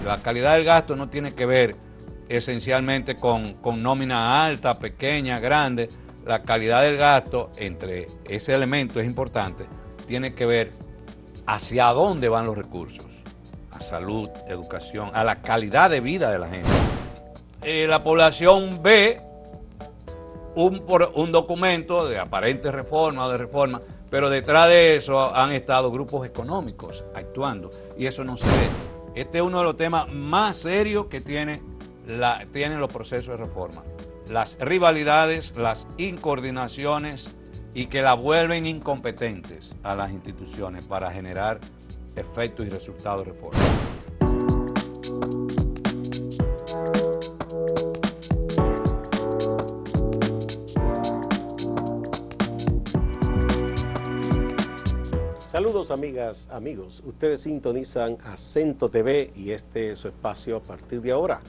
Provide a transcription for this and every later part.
La calidad del gasto no tiene que ver esencialmente con nómina alta, pequeña, grande. La calidad del gasto, entre ese elemento es importante, tiene que ver hacia dónde van los recursos, a salud, educación, a la calidad de vida de la gente. La población ve un documento de aparente reforma o de reforma, pero detrás de eso han estado grupos económicos actuando y eso no se ve. Este es uno de los temas más serios que tienen los procesos de reforma. Las rivalidades, las incoordinaciones y que la vuelven incompetentes a las instituciones para generar efectos y resultados de reforma. Saludos amigas, amigos. Ustedes sintonizan Acento TV y este es su espacio a partir de ahora.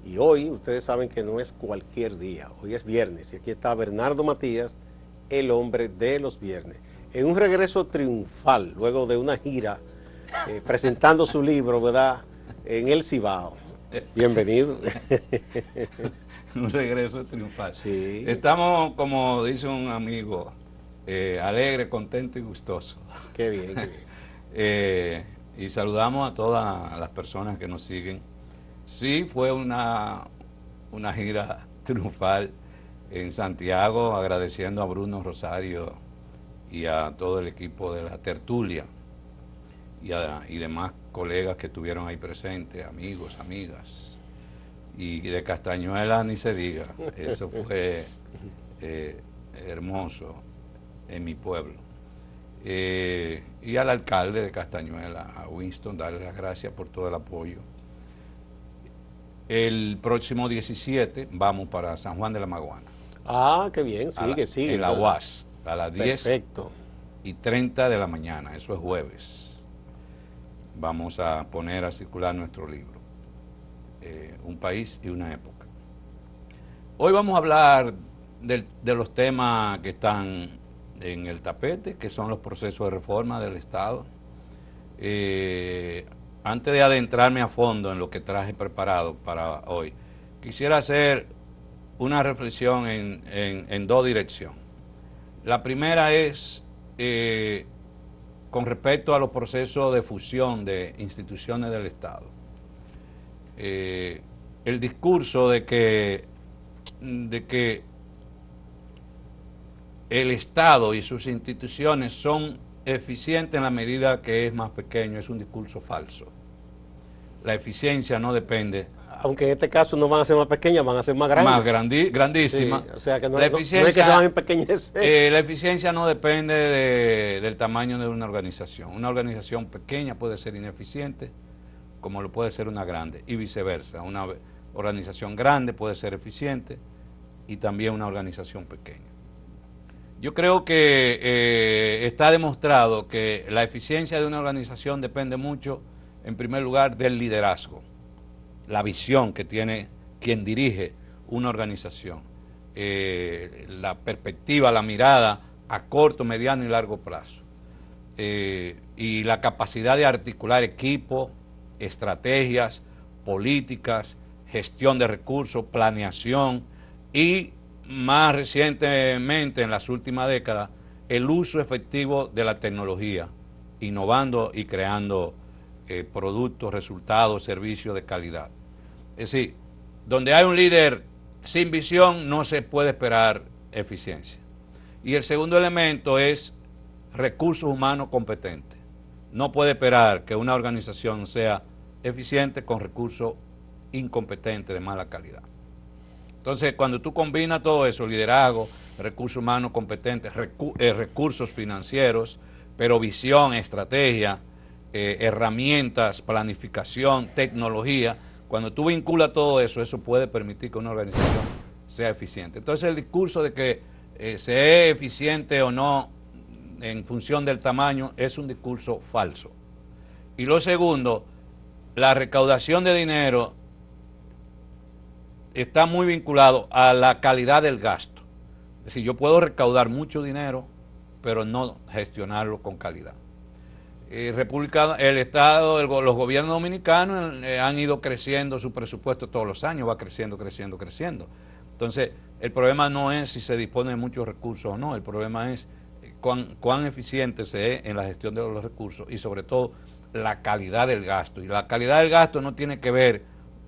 Y hoy ustedes saben que no es cualquier día, hoy es viernes y aquí está Bernardo Matías, el hombre de los viernes. En un regreso triunfal, luego de una gira, presentando su libro, ¿verdad?, en el Cibao. Bienvenido. Un regreso triunfal. Sí. Estamos, como dice un amigo, alegre, contento y gustoso. Qué bien, qué bien. Y saludamos a todas las personas que nos siguen. Sí, fue una gira triunfal en Santiago, agradeciendo a Bruno Rosario y a todo el equipo de la tertulia y demás colegas que estuvieron ahí presentes, amigos, amigas. Y de Castañuela ni se diga, eso fue hermoso en mi pueblo. Y al alcalde de Castañuela, a Winston, darle las gracias por todo el apoyo. El próximo 17 vamos para San Juan de la Maguana. Ah, qué bien, sigue. En la UAS, a las 10:30 de la mañana, eso es jueves. Vamos a poner a circular nuestro libro, Un país y una época. Hoy vamos a hablar de los temas que están en el tapete, que son los procesos de reforma del Estado. Antes de adentrarme a fondo en lo que traje preparado para hoy, quisiera hacer una reflexión en dos direcciones. La primera es con respecto a los procesos de fusión de instituciones del Estado. El discurso de que el Estado y sus instituciones son eficientes en la medida que es más pequeño es un discurso falso. La eficiencia no depende. Aunque en este caso no van a ser más pequeñas, van a ser más grandes. Más grandísimas. Sí, o sea que no la es que se van a empequeñecer. La eficiencia no depende del tamaño de una organización. Una organización pequeña puede ser ineficiente, como lo puede ser una grande, y viceversa. Una organización grande puede ser eficiente y también una organización pequeña. Yo creo que está demostrado que la eficiencia de una organización depende mucho, en primer lugar, del liderazgo, la visión que tiene quien dirige una organización, la perspectiva, la mirada a corto, mediano y largo plazo, y la capacidad de articular equipos, estrategias, políticas, gestión de recursos, planeación y más recientemente, en las últimas décadas, el uso efectivo de la tecnología, innovando y creando productos, resultados, servicios de calidad. Es decir, donde hay un líder sin visión no se puede esperar eficiencia. Y el segundo elemento es recursos humanos competentes. No puede esperar que una organización sea eficiente con recursos incompetentes de mala calidad. Entonces, cuando tú combinas todo eso, liderazgo, recursos humanos competentes, recursos financieros, pero visión, estrategia, herramientas, planificación, tecnología, cuando tú vinculas todo eso, eso puede permitir que una organización sea eficiente. Entonces, el discurso de que sea eficiente o no en función del tamaño es un discurso falso. Y lo segundo, la recaudación de dinero está muy vinculado a la calidad del gasto. Es decir, yo puedo recaudar mucho dinero, pero no gestionarlo con calidad. el Estado, los gobiernos dominicanos han ido creciendo su presupuesto todos los años, va creciendo, creciendo, creciendo. Entonces, el problema no es si se dispone de muchos recursos o no, el problema es cuán eficiente se es en la gestión de los recursos y sobre todo la calidad del gasto. Y la calidad del gasto no tiene que ver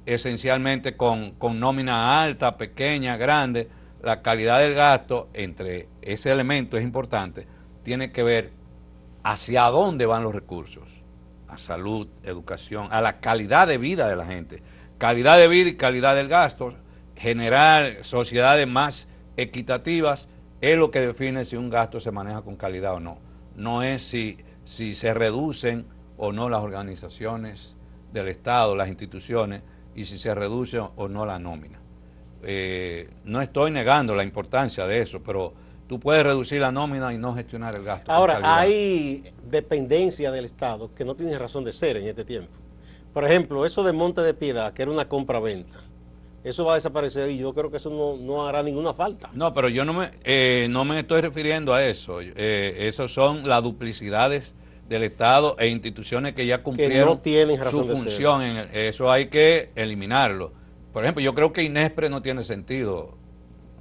esencialmente con nómina alta, pequeña, grande. La calidad del gasto, entre ese elemento es importante, tiene que ver hacia dónde van los recursos, a salud, educación, a la calidad de vida de la gente. Calidad de vida y calidad del gasto, generar sociedades más equitativas, es lo que define si un gasto se maneja con calidad o no. No es si se reducen o no las organizaciones del Estado, las instituciones, y si se reduce o no la nómina. No estoy negando la importancia de eso, pero tú puedes reducir la nómina y no gestionar el gasto. Ahora, hay dependencia del Estado que no tiene razón de ser en este tiempo. Por ejemplo, eso de Monte de Piedad, que era una compra-venta, eso va a desaparecer y yo creo que eso no hará ninguna falta. No, pero yo no me estoy refiriendo a eso. Esos son las duplicidades del Estado e instituciones que ya cumplieron que no tienen razón su función. Eso hay que eliminarlo. Por ejemplo, yo creo que INESPRE no tiene sentido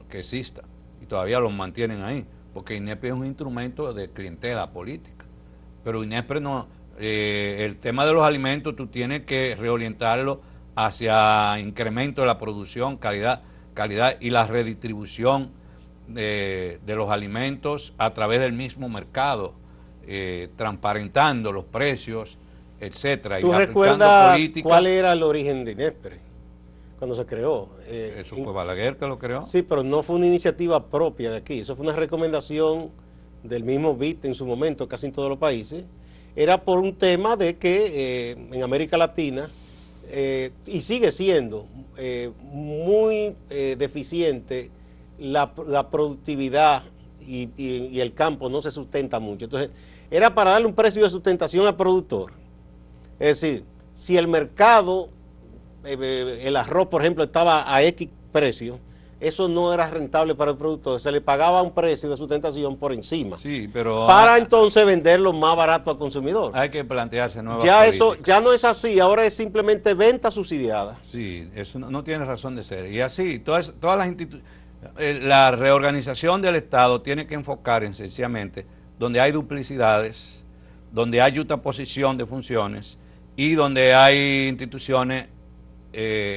que exista y todavía lo mantienen ahí, porque INESPRE es un instrumento de clientela política. Pero INESPRE no, el tema de los alimentos tú tienes que reorientarlo hacia incremento de la producción, calidad y la redistribución de los alimentos a través del mismo mercado, transparentando los precios, etcétera. ¿Tú recuerdas cuál era el origen de INESPRE cuando se creó? Eso fue Balaguer que lo creó. Sí, pero no fue una iniciativa propia de aquí, eso fue una recomendación del mismo BID en su momento, casi en todos los países. Era por un tema de que en América Latina, y sigue siendo muy deficiente la productividad y el campo no se sustenta mucho. Entonces, era para darle un precio de sustentación al productor. Es decir, si el mercado, el arroz, por ejemplo, estaba a X precio, eso no era rentable para el productor, se le pagaba un precio de sustentación por encima. Sí, pero para entonces venderlo más barato al consumidor. Hay que plantearse nuevas políticas. Eso ya no es así, ahora es simplemente venta subsidiada. Sí, eso no tiene razón de ser. Y así, todas las instituciones, la reorganización del Estado tiene que enfocar esencialmente donde hay duplicidades, donde hay yuxtaposición de funciones y donde hay instituciones,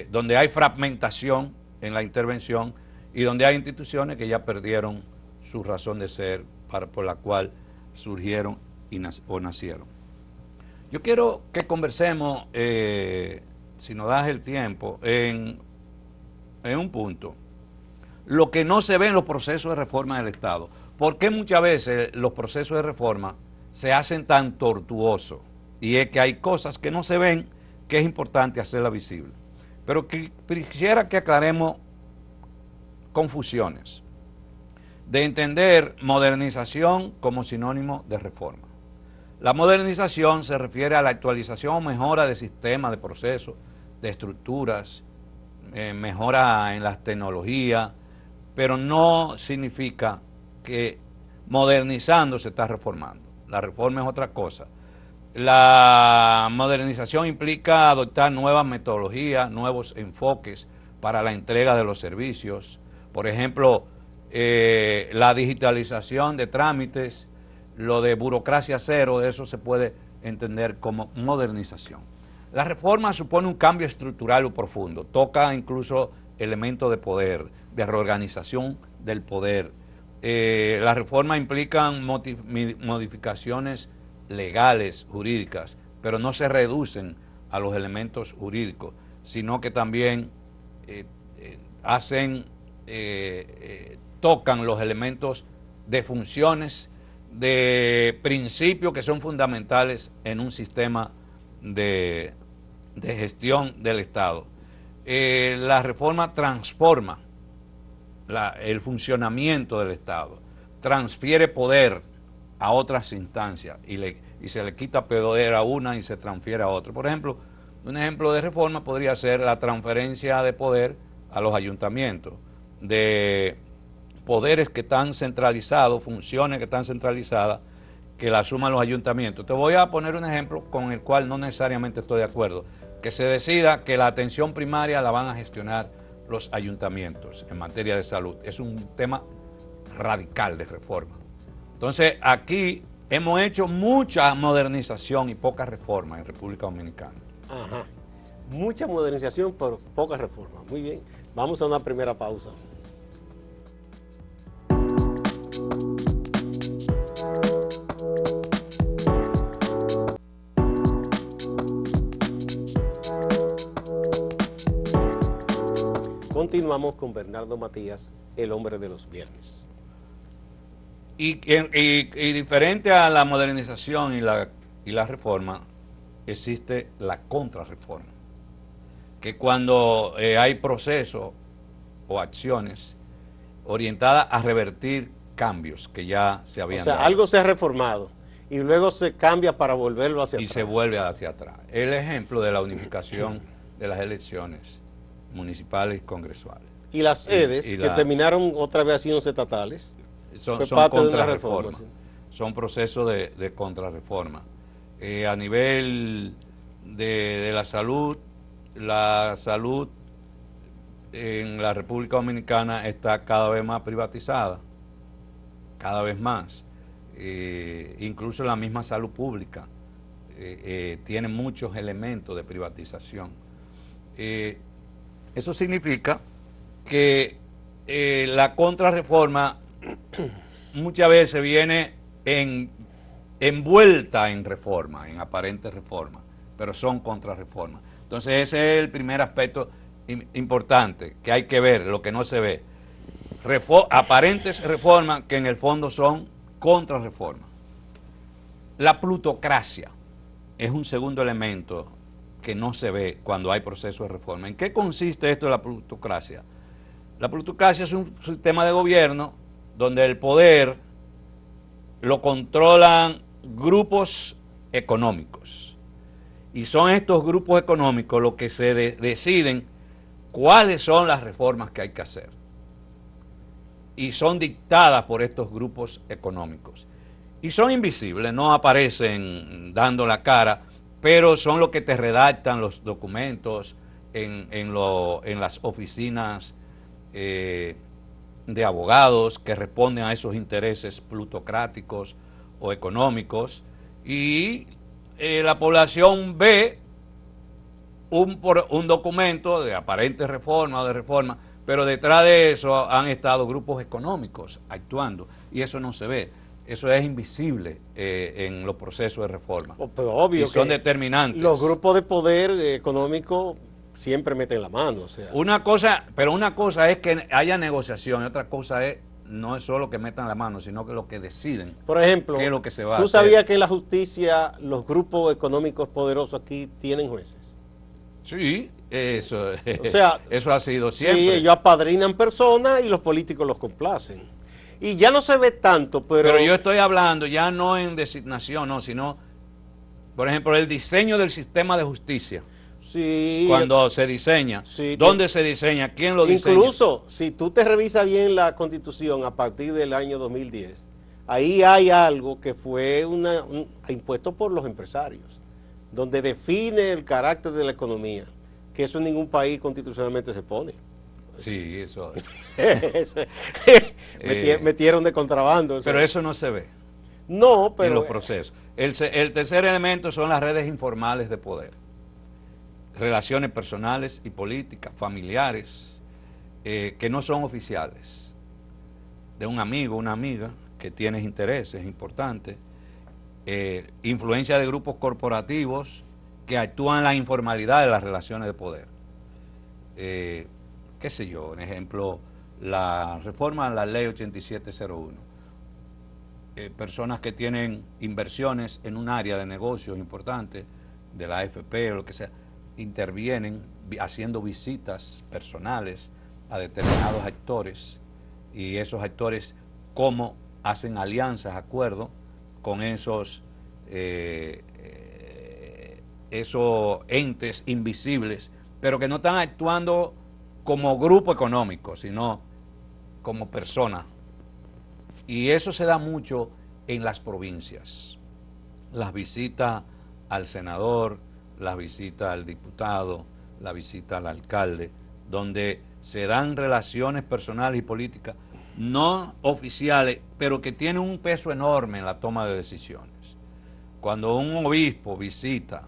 donde hay fragmentación en la intervención y donde hay instituciones que ya perdieron su razón de ser por la cual surgieron o nacieron. Yo quiero que conversemos, si nos das el tiempo, en un punto. Lo que no se ve en los procesos de reforma del Estado. ¿Por qué muchas veces los procesos de reforma se hacen tan tortuosos? Y es que hay cosas que no se ven que es importante hacerlas visibles. Pero quisiera que aclaremos confusiones. De entender modernización como sinónimo de reforma. La modernización se refiere a la actualización o mejora de sistemas, de procesos, de estructuras, mejora en las tecnologías, pero no significa que modernizando se está reformando. La reforma es otra cosa. La modernización implica adoptar nuevas metodologías, nuevos enfoques para la entrega de los servicios. Por ejemplo, la digitalización de trámites, lo de burocracia cero, eso se puede entender como modernización. La reforma supone un cambio estructural o profundo, toca incluso elementos de poder, de reorganización del poder. La reforma implica modificaciones legales, jurídicas, pero no se reducen a los elementos jurídicos, sino que también tocan los elementos de funciones, de principios que son fundamentales en un sistema de gestión del Estado. La reforma transforma el funcionamiento del Estado, transfiere poder a otras instancias y se le quita poder a una y se transfiere a otra. Por ejemplo, un ejemplo de reforma podría ser la transferencia de poder a los ayuntamientos, de poderes que están centralizados, funciones que están centralizadas que la asuman los ayuntamientos. Te voy a poner un ejemplo con el cual no necesariamente estoy de acuerdo. Que se decida que la atención primaria la van a gestionar los ayuntamientos en materia de salud. Es un tema radical de reforma. Entonces, aquí hemos hecho mucha modernización y poca reforma en República Dominicana. Ajá. Mucha modernización, pero poca reforma. Muy bien. Vamos a una primera pausa. Continuamos con Bernardo Matías, el hombre de los viernes. Y diferente a la modernización y la reforma, existe la contrarreforma. Que cuando hay procesos o acciones orientadas a revertir cambios que ya se habían dado. O sea, algo se ha reformado y luego se cambia para volverlo hacia atrás. Y se vuelve hacia atrás. El ejemplo de la unificación de las elecciones municipales y congresuales. Y las sedes que terminaron otra vez siendo estatales. Son parte de una contrarreforma. reforma, sí. Son procesos de contrarreforma. A nivel de la salud en la República Dominicana está cada vez más privatizada, cada vez más. Incluso la misma salud pública tiene muchos elementos de privatización. Eso significa que la contrarreforma muchas veces viene envuelta en reforma, en aparente reforma, pero son contrarreformas. Entonces ese es el primer aspecto importante que hay que ver, lo que no se ve. Aparentes reformas que en el fondo son contrarreformas. La plutocracia es un segundo elemento que no se ve cuando hay proceso de reforma. ¿En qué consiste esto de la plutocracia? La plutocracia es un sistema de gobierno donde el poder lo controlan grupos económicos. Y son estos grupos económicos los que se deciden cuáles son las reformas que hay que hacer. Y son dictadas por estos grupos económicos. Y son invisibles, no aparecen dando la cara, pero son los que te redactan los documentos en las oficinas de abogados que responden a esos intereses plutocráticos o económicos, y la población ve un documento de aparente reforma o de reforma, pero detrás de eso han estado grupos económicos actuando, y eso no se ve. Eso es invisible en los procesos de reforma. Pero obvio y son que determinantes. Los grupos de poder económico siempre meten la mano. O sea. Una cosa es que haya negociación, y otra cosa es no es solo que metan la mano, sino que lo que deciden. Por ejemplo, qué es lo que se va a ¿tú hacer. sabías que en la justicia los grupos económicos poderosos aquí tienen jueces? Sí, eso, o sea, eso ha sido siempre. Sí, ellos apadrinan personas y los políticos los complacen. Y ya no se ve tanto, pero yo estoy hablando ya no en designación, no, sino, por ejemplo, el diseño del sistema de justicia. Sí. Cuando se diseña, sí, ¿dónde se diseña? ¿Quién lo diseña? Incluso, si tú te revisas bien la Constitución a partir del año 2010, ahí hay algo que fue impuesto por los empresarios, donde define el carácter de la economía, que eso en ningún país constitucionalmente se pone. Sí, eso. Metieron de contrabando. Pero eso no se ve. No, pero... En los procesos. El tercer elemento son las redes informales de poder. Relaciones personales y políticas, familiares, que no son oficiales. De un amigo, una amiga, que tienes intereses importantes. Influencia de grupos corporativos que actúan en la informalidad de las relaciones de poder. Qué sé yo, un ejemplo, la reforma a la ley 8701. Personas que tienen inversiones en un área de negocios importante, de la AFP o lo que sea, intervienen haciendo visitas personales a determinados actores, y esos actores cómo hacen alianzas, acuerdos con esos entes invisibles, pero que no están actuando como grupo económico, sino como persona. Y eso se da mucho en las provincias. Las visitas al senador, las visitas al diputado, la visita al alcalde, donde se dan relaciones personales y políticas no oficiales, pero que tienen un peso enorme en la toma de decisiones. Cuando un obispo visita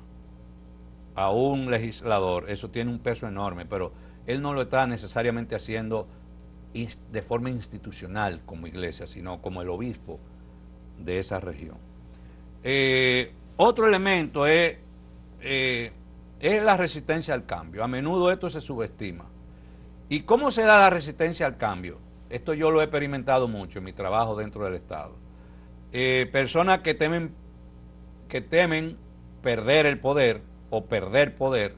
a un legislador, eso tiene un peso enorme, pero él no lo está necesariamente haciendo de forma institucional como iglesia, sino como el obispo de esa región. Otro elemento es la resistencia al cambio. A menudo esto se subestima. ¿Y cómo se da la resistencia al cambio? Esto yo lo he experimentado mucho en mi trabajo dentro del Estado. Personas que temen perder el poder o perder poder,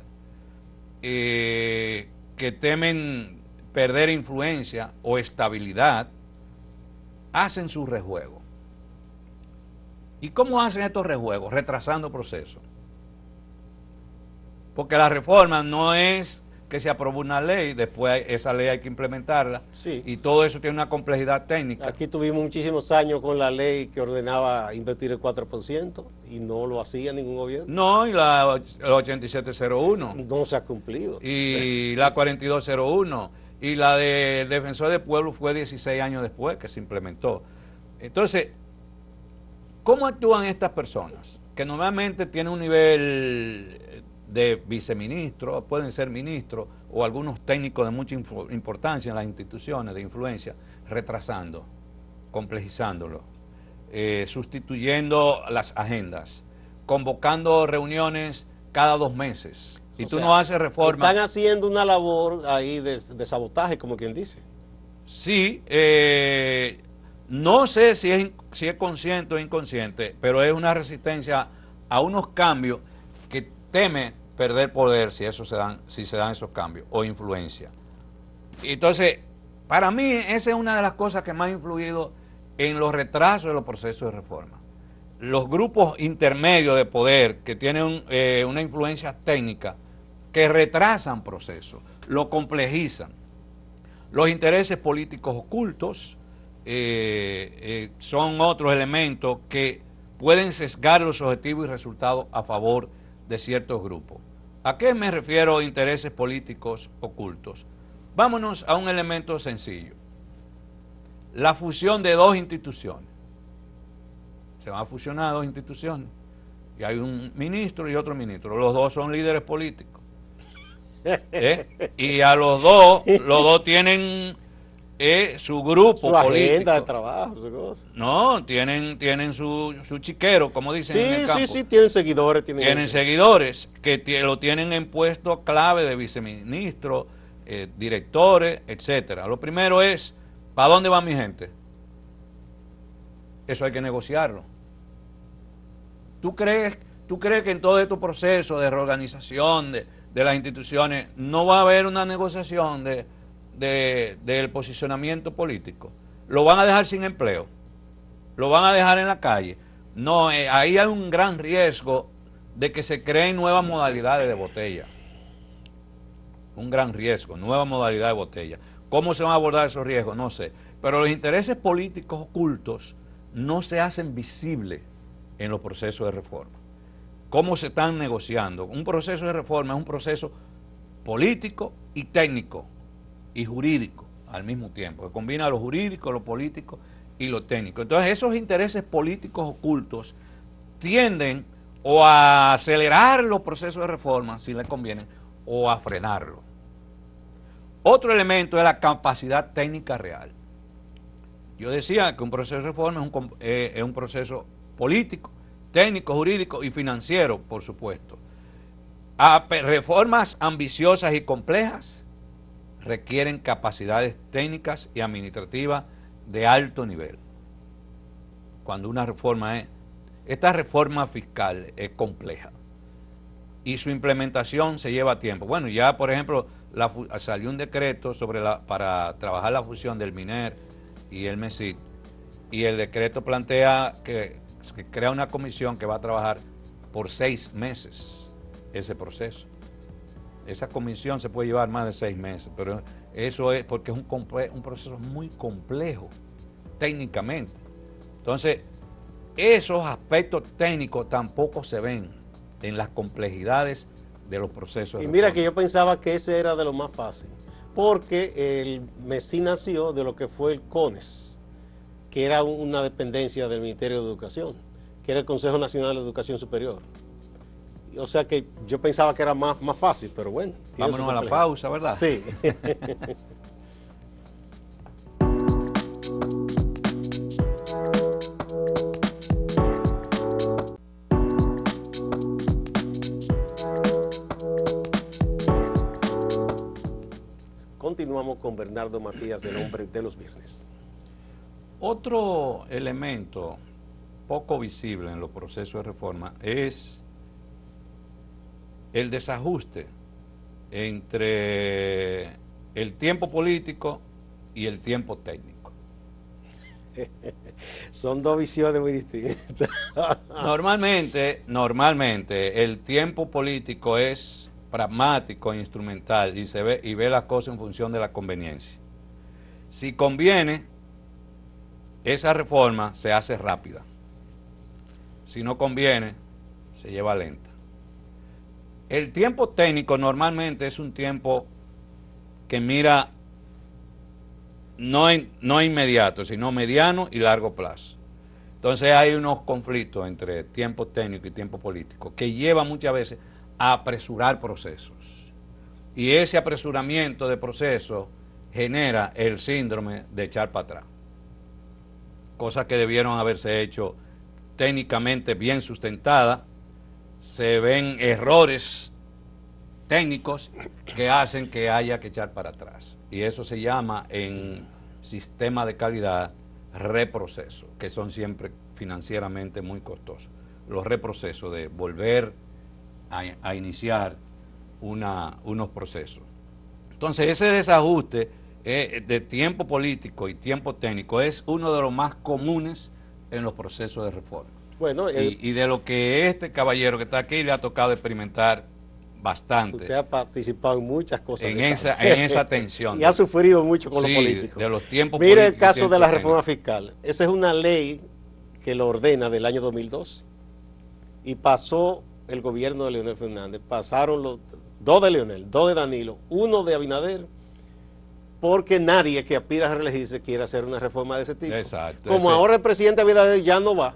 que temen perder influencia o estabilidad, hacen su rejuego. ¿Y cómo hacen estos rejuegos? Retrasando procesos. Porque la reforma no es que se aprobó una ley, después esa ley hay que implementarla, sí, y todo eso tiene una complejidad técnica. Aquí tuvimos muchísimos años con la ley que ordenaba invertir el 4% y no lo hacía ningún gobierno. No, y la 8701. No se ha cumplido. Y la 4201. Y la de Defensor del Pueblo fue 16 años después que se implementó. Entonces, ¿cómo actúan estas personas? Que normalmente tienen un nivel de viceministro, pueden ser ministros o algunos técnicos de mucha importancia en las instituciones de influencia, retrasando, complejizándolo, sustituyendo las agendas, convocando reuniones cada 2 meses. Y tú no haces reforma. Están haciendo una labor ahí de sabotaje, como quien dice. Sí, no sé si es consciente o inconsciente, pero es una resistencia a unos cambios que teme perder poder si se dan esos cambios, o influencia. Entonces, para mí, esa es una de las cosas que más ha influido en los retrasos de los procesos de reforma. Los grupos intermedios de poder que tienen una influencia técnica, que retrasan procesos, lo complejizan. Los intereses políticos ocultos son otros elementos que pueden sesgar los objetivos y resultados a favor de ciertos grupos. ¿A qué me refiero a intereses políticos ocultos? Vámonos a un elemento sencillo. La fusión de 2 instituciones. Se van a fusionar 2 instituciones. Y hay un ministro y otro ministro. Los 2 son líderes políticos. Y a los dos tienen su grupo su político. Agenda de trabajo, su cosa. No, tienen su chiquero, como dicen en el campo. Sí, tienen seguidores. Tienen seguidores que lo tienen en puestos clave de viceministros, directores, etcétera. Lo primero es, ¿para dónde va mi gente? Eso hay que negociarlo. ¿Tú crees que en todo este proceso de reorganización de las instituciones no va a haber una negociación del posicionamiento político? ¿Lo van a dejar sin empleo? ¿Lo van a dejar en la calle? No, ahí hay un gran riesgo de que se creen nuevas modalidades de botella. Un gran riesgo, nueva modalidad de botella. ¿Cómo se van a abordar esos riesgos? No sé. Pero los intereses políticos ocultos no se hacen visibles en los procesos de reforma. ¿Cómo se están negociando? Un proceso de reforma es un proceso político y técnico y jurídico al mismo tiempo, que combina lo jurídico, lo político y lo técnico. Entonces esos intereses políticos ocultos tienden o a acelerar los procesos de reforma, si les conviene, o a frenarlo. Otro elemento es la capacidad técnica real. Yo decía que un proceso de reforma es un proceso político, técnico, jurídico y financiero, por supuesto. Reformas ambiciosas y complejas requieren capacidades técnicas y administrativas de alto nivel. Cuando una reforma esta reforma fiscal es compleja y su implementación se lleva tiempo. Bueno, ya por ejemplo salió un decreto para trabajar la fusión del MINER y el MESID, y el decreto plantea que crea una comisión que va a trabajar por 6 meses ese proceso. Esa comisión se puede llevar más de 6 meses, pero eso es porque es un proceso muy complejo técnicamente. Entonces, esos aspectos técnicos tampoco se ven en las complejidades de los procesos. Y mira que yo pensaba que ese era de lo más fácil, porque el Messi nació de lo que fue el CONES, que era una dependencia del Ministerio de Educación, que era el Consejo Nacional de Educación Superior. O sea que yo pensaba que era más fácil, pero bueno. Vámonos a la pausa, ¿verdad? Sí. Continuamos con Bernardo Matías, el hombre de los viernes. Otro elemento poco visible en los procesos de reforma es el desajuste entre el tiempo político y el tiempo técnico. Son dos visiones muy distintas. Normalmente el tiempo político es pragmático e instrumental y ve las cosas en función de la conveniencia. Si conviene, esa reforma se hace rápida. Si no conviene, se lleva lenta. El tiempo técnico normalmente es un tiempo que mira no inmediato, sino mediano y largo plazo. Entonces hay unos conflictos entre tiempo técnico y tiempo político que lleva muchas veces a apresurar procesos. Y ese apresuramiento de procesos genera el síndrome de echar para atrás. Cosas que debieron haberse hecho técnicamente bien sustentadas, se ven errores técnicos que hacen que haya que echar para atrás. Y eso se llama en sistema de calidad reproceso, que son siempre financieramente muy costosos. Los reprocesos de volver a iniciar unos procesos. Entonces ese desajuste de tiempo político y tiempo técnico es uno de los más comunes en los procesos de reforma. Bueno, y de lo que este caballero que está aquí le ha tocado experimentar bastante. Usted ha participado en muchas cosas. En esa tensión. Y ha sufrido mucho con los políticos. De los tiempos Mire políticos. El caso de la reforma fiscal. Esa es una ley que lo ordena del año 2012. Y pasó el gobierno de Leonel Fernández. Pasaron los dos de Leonel, dos de Danilo, uno de Abinader, porque nadie que aspira a reelegirse quiere hacer una reforma de ese tipo. Exacto. Como ahora el presidente Abinader ya no va,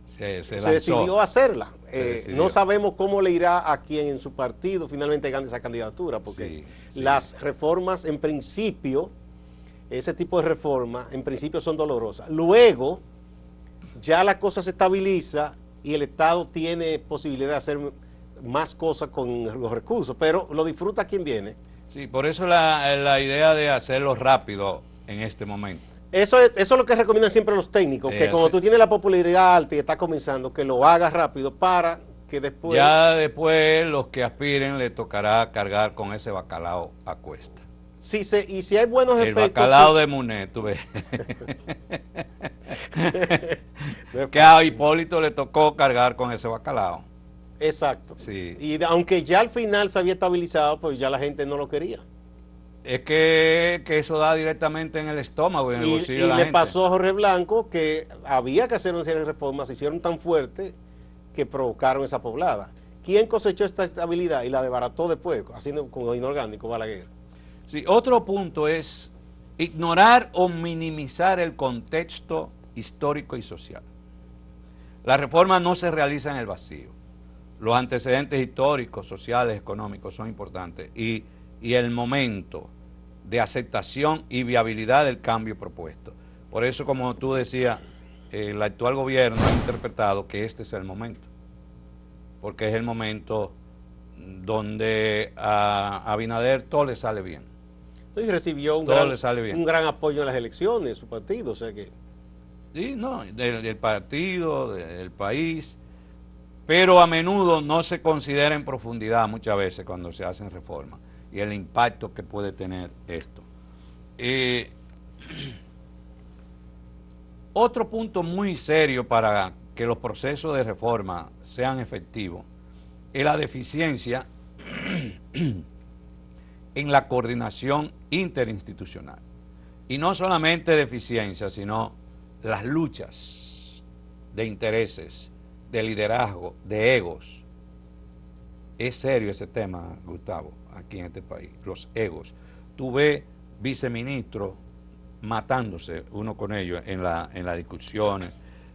se decidió hacerla. Decidió. No sabemos cómo le irá a quien en su partido finalmente gane esa candidatura, porque las reformas en principio, ese tipo de reformas en principio son dolorosas. Luego ya la cosa se estabiliza y el Estado tiene posibilidad de hacer más cosas con los recursos, pero lo disfruta quien viene. Sí, por eso la idea de hacerlo rápido en este momento. Eso es lo que recomiendan siempre los técnicos, que cuando tú tienes la popularidad alta y estás comenzando, que lo hagas rápido para que después... Ya después los que aspiren le tocará cargar con ese bacalao a cuesta. Y si hay buenos efectos... El bacalao de Munet, tú ves. Que a Hipólito le tocó cargar con ese bacalao. Exacto. Sí. Y aunque ya al final se había estabilizado, pues ya la gente no lo quería. Es que eso da directamente en el estómago, en el bolsillo de la gente. Y le pasó a Jorge Blanco que había que hacer una serie de reformas, se hicieron tan fuertes que provocaron esa poblada. ¿Quién cosechó esta estabilidad y la desbarató después, haciendo con inorgánico Balaguer? Sí, otro punto es ignorar o minimizar el contexto histórico y social. La reforma no se realiza en el vacío. Los antecedentes históricos, sociales, económicos son importantes y el momento de aceptación y viabilidad del cambio propuesto. Por eso, como tú decías, el actual gobierno ha interpretado que este es el momento, porque es el momento donde a Abinader todo le sale bien. Y recibió un gran apoyo en las elecciones, su partido, o sea que... Sí, no, del partido, del país, pero a menudo no se considera en profundidad muchas veces cuando se hacen reformas y el impacto que puede tener esto. Otro punto muy serio para que los procesos de reforma sean efectivos es la deficiencia en la coordinación interinstitucional. Y no solamente deficiencia, sino las luchas de intereses, de liderazgo, de egos. Es serio ese tema, Gustavo, aquí en este país, los egos. Tú ves viceministros matándose uno con ellos en las discusiones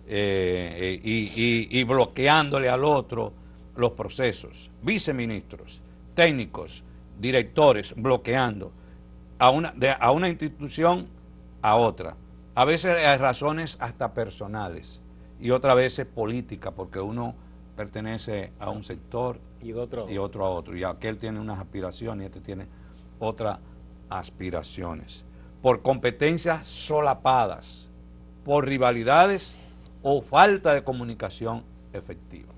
y bloqueándole al otro los procesos. Viceministros, técnicos, directores bloqueando a una institución a otra. A veces hay razones hasta personales y otras veces políticas, porque uno pertenece a un sector y otro a otro. Y aquel tiene unas aspiraciones y este tiene otras aspiraciones. Por competencias solapadas, por rivalidades o falta de comunicación efectiva.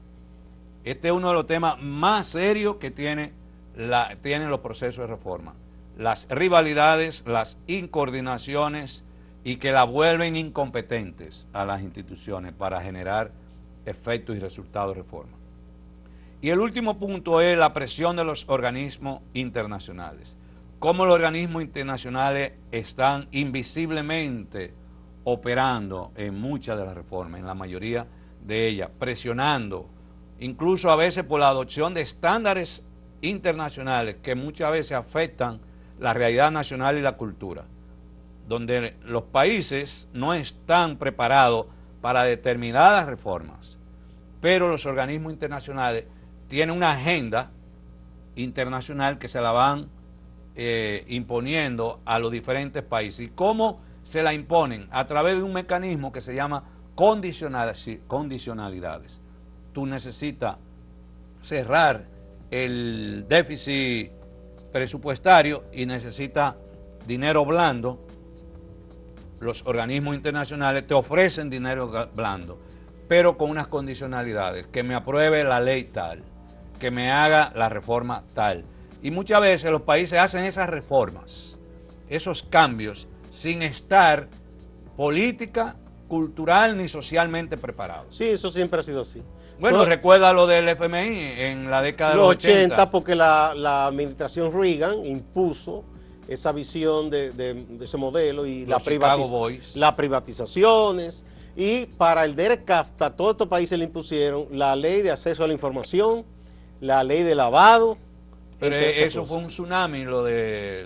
Este es uno de los temas más serios que tienen los procesos de reforma. Las rivalidades, las incoordinaciones y que la vuelven incompetentes a las instituciones para generar efectos y resultados de reforma. Y el último punto es la presión de los organismos internacionales. Cómo los organismos internacionales están invisiblemente operando en muchas de las reformas, en la mayoría de ellas, presionando, incluso a veces por la adopción de estándares internacionales que muchas veces afectan la realidad nacional y la cultura, donde los países no están preparados para determinadas reformas, pero los organismos internacionales tienen una agenda internacional que se la van imponiendo a los diferentes países. ¿Y cómo se la imponen? A través de un mecanismo que se llama condicionalidades. Tú necesitas cerrar el déficit presupuestario y necesitas dinero blando. Los organismos internacionales te ofrecen dinero blando, pero con unas condicionalidades, que me apruebe la ley tal, que me haga la reforma tal. Y muchas veces los países hacen esas reformas, esos cambios, sin estar política, cultural ni socialmente preparados. Sí, eso siempre ha sido así. Bueno, recuerda lo del FMI en la década de los 80. Porque la administración Reagan impuso esa visión de ese modelo y las privatizaciones. Y para el DERCAFTA, todos estos países le impusieron la ley de acceso a la información, la ley de lavado. Pero eso fue un tsunami, lo de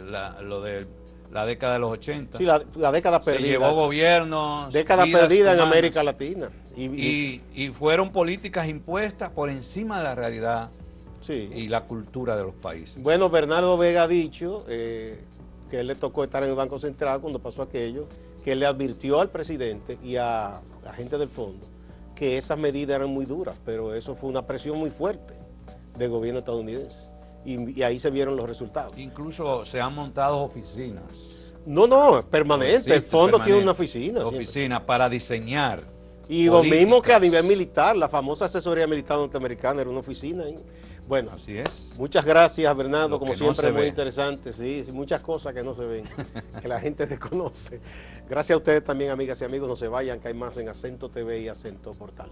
la década de los 80. Sí, la década perdida. Se llevó gobiernos. Década perdida en América Latina. Y fueron políticas impuestas por encima de la realidad sí. Y la cultura de los países. Bueno, Bernardo Vega ha dicho que él le tocó estar en el Banco Central cuando pasó aquello, que le advirtió al presidente y a gente del fondo que esas medidas eran muy duras, pero eso fue una presión muy fuerte del gobierno estadounidense. Y ahí se vieron los resultados. Incluso se han montado oficinas. No, permanente. El fondo tiene una oficina. Oficina para diseñar. Y lo mismo que a nivel militar, la famosa asesoría militar norteamericana era una oficina ahí. Bueno, así es. Muchas gracias, Bernardo, como siempre, no muy interesante. Sí, muchas cosas que no se ven, que la gente desconoce. Gracias a ustedes también, amigas y amigos. No se vayan, que hay más en Acento TV y Acento Portal.